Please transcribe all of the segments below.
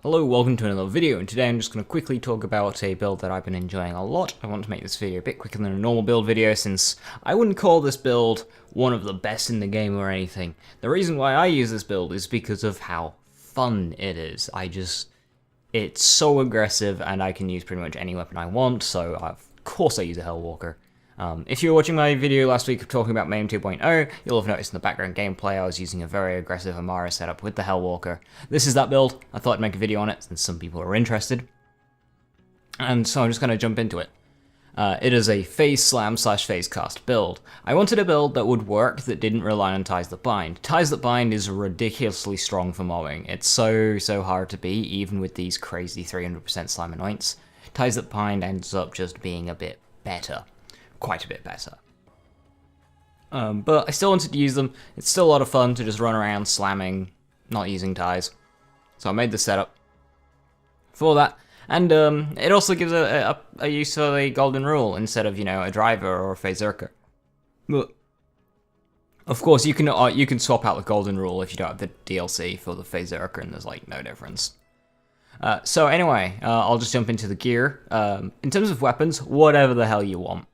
Hello, welcome to another video, and today I'm just going to quickly talk about a build that I've been enjoying a lot. I want to make this video a bit quicker than a normal build video since I wouldn't call this build one of the best in the game or anything. The reason why I use this build is because of how fun it is. It's so aggressive and I can use pretty much any weapon I want, so of course I use a hellwalker. If you were watching my video last week of talking about MAME 2.0, you'll have noticed in the background gameplay I was using a very aggressive Amara setup with the hellwalker. This is that build. I thought I'd make a video on it since some people are interested. And so I'm just going to jump into it. It is a phaseslam / phasecast build. I wanted a build that would work that didn't rely on Ties That Bind. Ties That Bind is ridiculously strong for mobbing. It's so hard to beat, even with these crazy 300% slam anoints. Ties That Bind ends up just being a bit better. Quite a bit better. But I still wanted to use them. It's still a lot of fun to just run around slamming, not using ties. So I made the setup for that. And it also gives a use for the Golden Rule instead of, a driver or a phaserker. But of course, you can swap out the Golden Rule if you don't have the DLC for the phaserker, and there's like no difference. So anyway, I'll just jump into the gear. In terms of weapons, whatever the hell you want.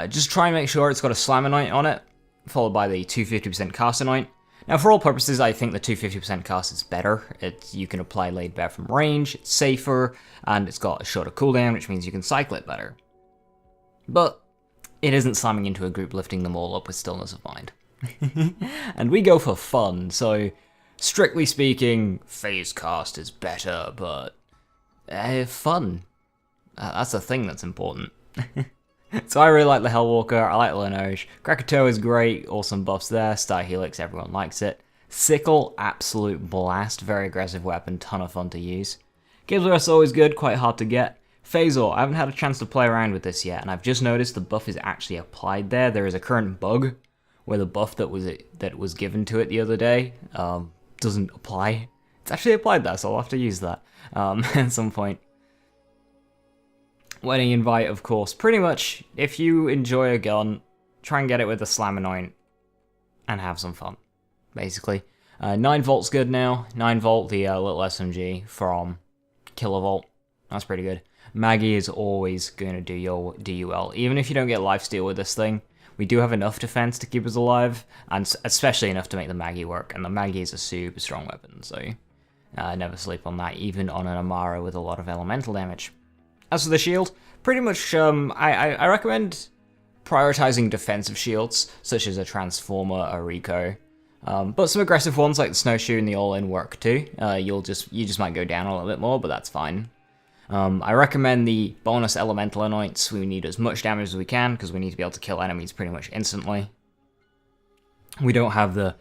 Just try and make sure it's got a slam anoint on it, followed by the 250% cast anoint. Now, for all purposes, I think the 250% cast is better. You can apply laid bare from range, it's safer, and it's got a shorter cooldown, which means you can cycle it better. But it isn't slamming into a group, lifting them all up with stillness of mind. And we go for fun, so strictly speaking, phase cast is better, but fun. That's the thing that's important. So I really like the Hellwalker, I like Linoge. Krakatoa is great, awesome buffs there. Star Helix, everyone likes it. Sickle, absolute blast, very aggressive weapon, ton of fun to use. Gibbs always good, quite hard to get. Phasor, I haven't had a chance to play around with this yet, and I've just noticed the buff is actually applied there. There is a current bug where the buff that was given to it the other day doesn't apply. It's actually applied there, so I'll have to use that at some point. Wedding Invite, of course. Pretty much, if you enjoy a gun, try and get it with a slam anoint and have some fun, basically. 9 volt's good now. 9 volt, the little SMG from Kilovolt. That's pretty good. Maggie is always going to do you well. Even if you don't get lifesteal with this thing, we do have enough defense to keep us alive, and especially enough to make the Maggie work. And the Maggie is a super strong weapon, so never sleep on that, even on an Amara with a lot of elemental damage. As for the shield, pretty much, I recommend prioritizing defensive shields, such as a Transformer, a Rico, but some aggressive ones like the Snowshoe and the All-In work too. You just might go down a little bit more, but that's fine. I recommend the bonus elemental anoints. We need as much damage as we can, because we need to be able to kill enemies pretty much instantly. We don't have the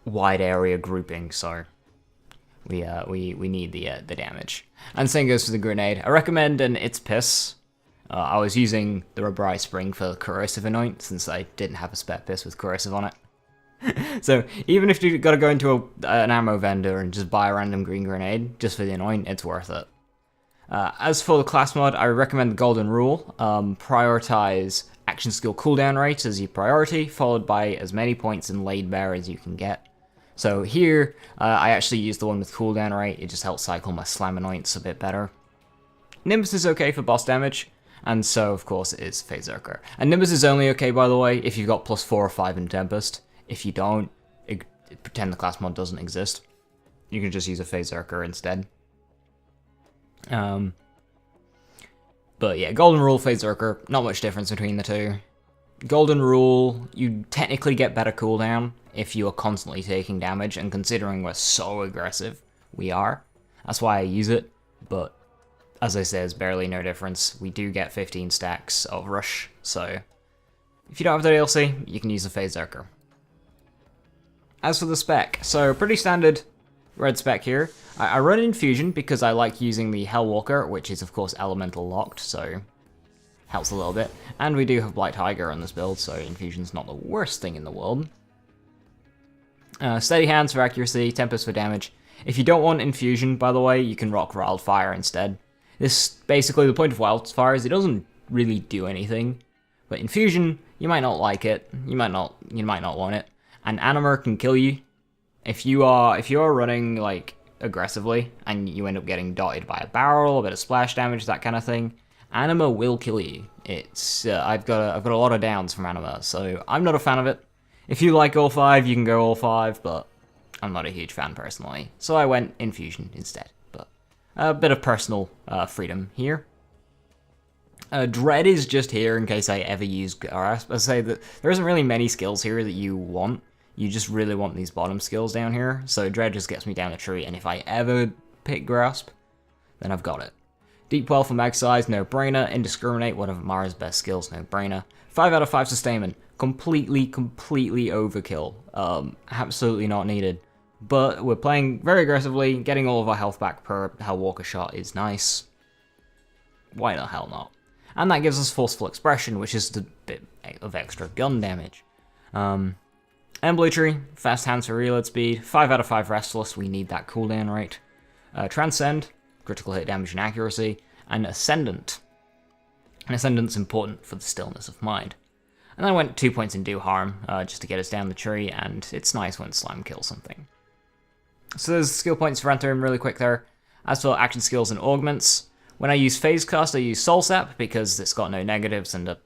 wide area grouping, so we need the damage. And same goes for the grenade. I recommend an It's Piss. I was using the Rabri Spring for corrosive anoint since I didn't have a Spec Piss with corrosive on it. So even if you've got to go into an ammo vendor and just buy a random green grenade just for the anoint, it's worth it. As for the class mod, I recommend the Golden Rule. Prioritize action skill cooldown rate as your priority, followed by as many points in laid bare as you can get. So here, I actually use the one with cooldown rate. It just helps cycle my slam anoints a bit better. Nimbus is okay for boss damage, and so of course it is Phaserker. And Nimbus is only okay, by the way, if you've got +4 or 5 in Tempest. If you don't, pretend the class mod doesn't exist. You can just use a Phaserker instead. But yeah, Golden Rule, Phaserker, not much difference between the two. Golden Rule, you technically get better cooldown if you are constantly taking damage, and considering we're so aggressive, we are. That's why I use it, but as I say, there's barely no difference. We do get 15 stacks of Rush, so if you don't have the DLC, you can use the Phaserker. As for the spec, so pretty standard red spec here. I run Infusion because I like using the Hellwalker, which is of course elemental locked, so helps a little bit. And we do have Blight Tiger on this build, so Infusion's not the worst thing in the world. Steady Hands for accuracy, Tempest for damage. If you don't want Infusion, by the way, you can rock Wildfire instead. Basically, the point of Wildfire is it doesn't really do anything, but Infusion, you might not like it, you might not want it, and Animer can kill you. If you are running like aggressively, and you end up getting dotted by a barrel, a bit of splash damage, that kind of thing, Anima will kill you. It's I've got a lot of downs from Anima, so I'm not a fan of it. If you like all 5, you can go all 5, but I'm not a huge fan personally, so I went Infusion instead. But a bit of personal freedom here. Dread is just here in case I ever use Grasp. I say that there isn't really many skills here that you want. You just really want these bottom skills down here. So Dread just gets me down the tree, and if I ever pick Grasp, then I've got it. Deep Well for mag size, no brainer. Indiscriminate, one of Amara's best skills, no brainer. 5 out of 5 sustainment, completely overkill. Absolutely not needed. But we're playing very aggressively, getting all of our health back per Hellwalker shot is nice. Why the hell not? And that gives us Forceful Expression, which is a bit of extra gun damage. Emblery, fast hands for reload speed, 5 out of 5 Restless, we need that cooldown rate. Transcend, critical hit damage and accuracy, and Ascendant. And Ascendant's important for the stillness of mind. And then I went 2 points in Do Harm, just to get us down the tree, and it's nice when Slime kills something. So there's skill points to run through them really quick there. As for action skills and augments, when I use Phase Cast, I use Soul Sap because it's got no negatives and a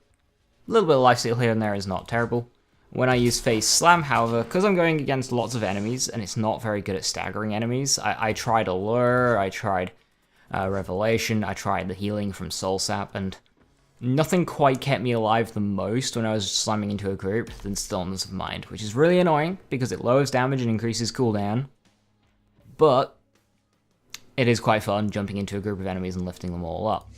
little bit of lifesteal here and there is not terrible. When I use Phase Slam, however, because I'm going against lots of enemies and it's not very good at staggering enemies, I tried Allure, I tried Revelation, I tried the healing from Soul Sap, and nothing quite kept me alive the most when I was slamming into a group than Stillness of Mind, which is really annoying because it lowers damage and increases cooldown, but it is quite fun jumping into a group of enemies and lifting them all up.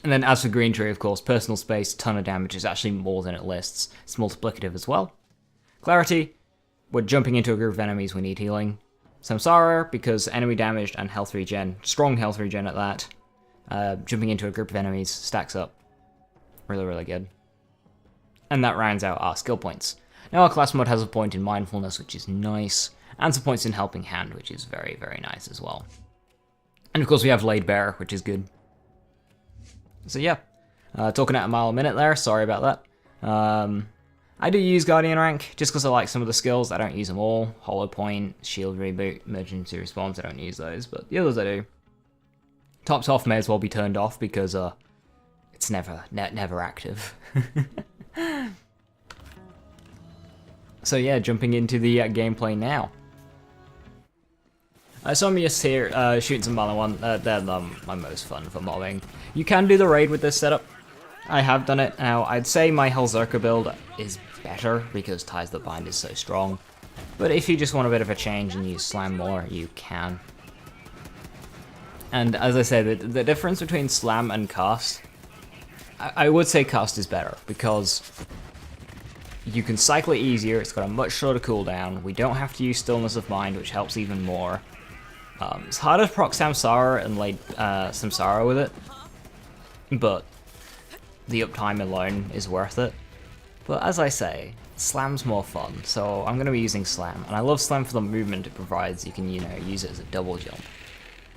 And then as for Green Tree, of course, personal space, ton of damage is actually more than it lists. It's multiplicative as well. Clarity, we're jumping into a group of enemies, we need healing. Samsara, because enemy damaged and health regen, strong health regen at that. Jumping into a group of enemies stacks up. Really good. And that rounds out our skill points. Now our class mod has a point in mindfulness, which is nice, and some points in helping hand, which is very nice as well. And of course we have Laid Bare, which is good. So yeah, talking at a mile a minute there, sorry about that. I do use Guardian rank, just because I like some of the skills, I don't use them all. Hollow Point, Shield Reboot, Emergency Response, I don't use those, but the others I do. Topped off may as well be turned off, because it's never active. So yeah, jumping into the gameplay now. So I'm just here shooting some Malawan. They're my most fun for mobbing. You can do the raid with this setup. I have done it. Now, I'd say my Hellzerker build is better because Ties That Bind is so strong. But if you just want a bit of a change and use Slam more, you can. And as I said, the difference between Slam and Cast, I would say Cast is better because you can cycle it easier, it's got a much shorter cooldown, we don't have to use Stillness of Mind, which helps even more. It's harder to proc Samsara and like Samsara with it, but the uptime alone is worth it. But as I say, Slam's more fun, so I'm going to be using Slam, and I love Slam for the movement it provides. You can, use it as a double jump.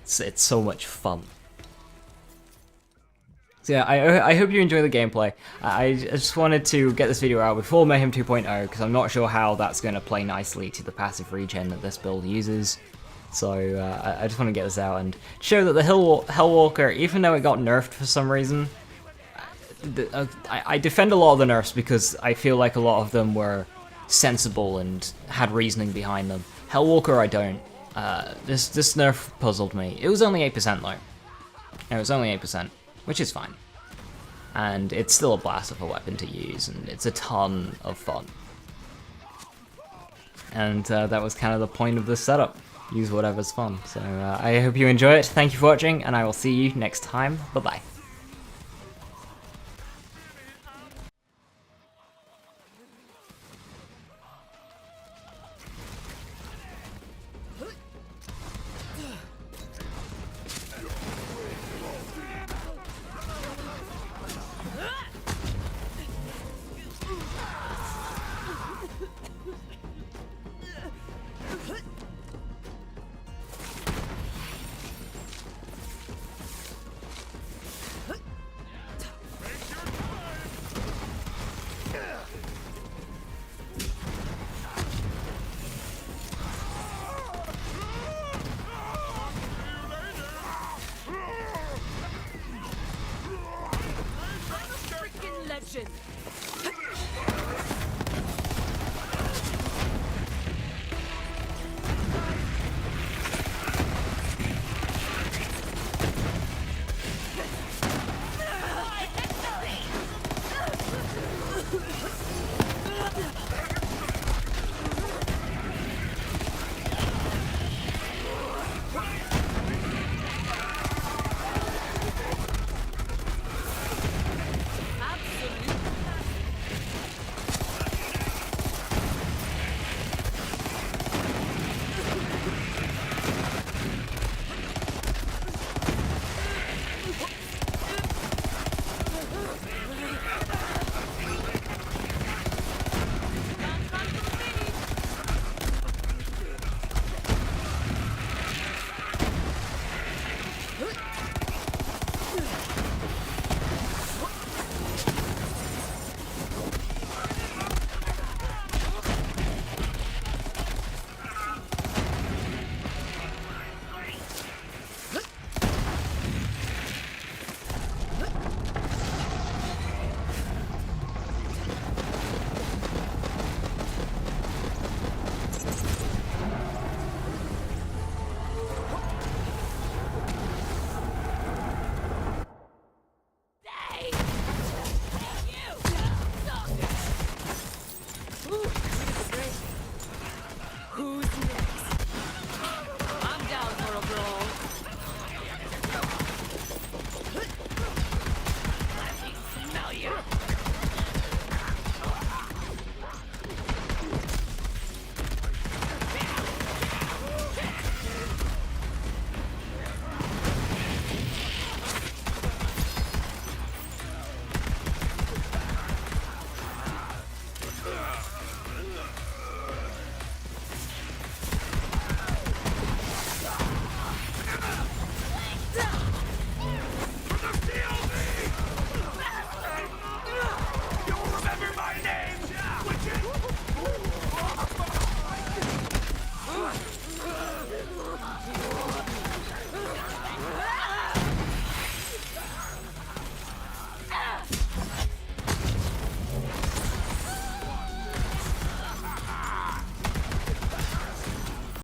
It's so much fun. So yeah, I hope you enjoy the gameplay. I just wanted to get this video out before Mayhem 2.0, because I'm not sure how that's going to play nicely to the passive regen that this build uses. So I just want to get this out and show that the Hellwalker, even though it got nerfed for some reason, I defend a lot of the nerfs because I feel like a lot of them were sensible and had reasoning behind them. Hellwalker, I don't. This nerf puzzled me. It was only 8% though. It was only 8%, which is fine. And it's still a blast of a weapon to use, and it's a ton of fun. And that was kind of the point of this setup. Use whatever's fun. So I hope you enjoy it. Thank you for watching, and I will see you next time. Bye-bye.